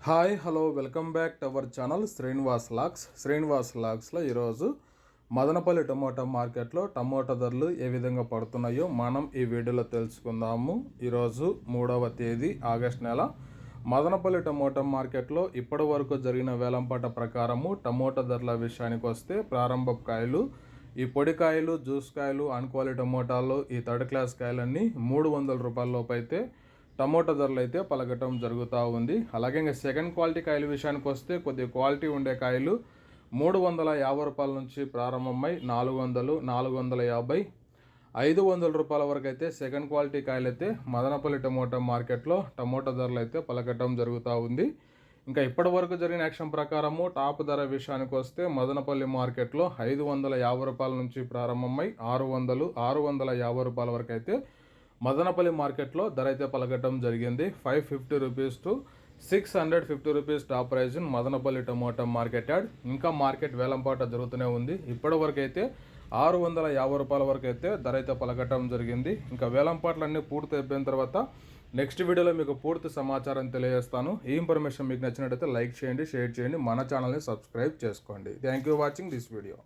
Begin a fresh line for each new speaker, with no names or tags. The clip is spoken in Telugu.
Hi hello welcome back to our channel Srinivas లాగ్స్లో ఈరోజు మదనపల్లి టమోటా మార్కెట్లో టమోటా ధరలు ఏ విధంగా పడుతున్నాయో మనం ఈ వీడియోలో తెలుసుకుందాము. ఈరోజు 3వ తేదీ ఆగస్ట్ నెల మదనపల్లి టమోటా మార్కెట్లో ఇప్పటి వరకు జరిగిన వేలంపాట ప్రకారము టమోటా ధరల విషయానికి వస్తే ప్రారంభ కాయలు, ఈ పొడి కాయలు, జ్యూస్ కాయలు, అన్క్వాలిటీ టమోటాలు, ఈ థర్డ్ క్లాస్ కాయలన్నీ 300 రూపాయల లోపు అయితే టమోటా ధరలు అయితే పలకటం జరుగుతూ ఉంది. అలాగే ఇంకా సెకండ్ క్వాలిటీ కాయల విషయానికి వస్తే కొద్దిగా క్వాలిటీ ఉండే కాయలు 350 రూపాయల నుంచి ప్రారంభమై 400, 450, 500 రూపాయల వరకు అయితే సెకండ్ క్వాలిటీ కాయలు అయితే మదనపల్లి టమోటా మార్కెట్లో టమోటా ధరలు అయితే పలకటం జరుగుతూ ఉంది. ఇంకా ఇప్పటి వరకు జరిగిన యాక్షన్ ప్రకారము టాప్ ధర విషయానికి వస్తే మదనపల్లి మార్కెట్లో 550 రూపాయల నుంచి ప్రారంభమై 600, 650 రూపాయల వరకు అయితే మదనపల్లి మార్కెట్లో ధర అయితే పలకటం జరిగింది. 550 rupees to 650 rupees top prize Madanapalle tomato market yard. ఇంకా మార్కెట్ వేలంపాట జరుగుతూనే ఉంది. ఇప్పటి వరకు అయితే 650 రూపాయల వరకు అయితే ధర అయితే పలకటం జరిగింది. ఇంకా వేలంపాట్లన్నీ పూర్తి అయిపోయిన తర్వాత నెక్స్ట్ వీడియోలో మీకు పూర్తి సమాచారం తెలియజేస్తాను. ఈ ఇన్ఫర్మేషన్ మీకు నచ్చినట్టయితే లైక్ చేయండి, షేర్ చేయండి, మన ఛానల్ని సబ్స్క్రైబ్ చేసుకోండి. Thank you watching this video.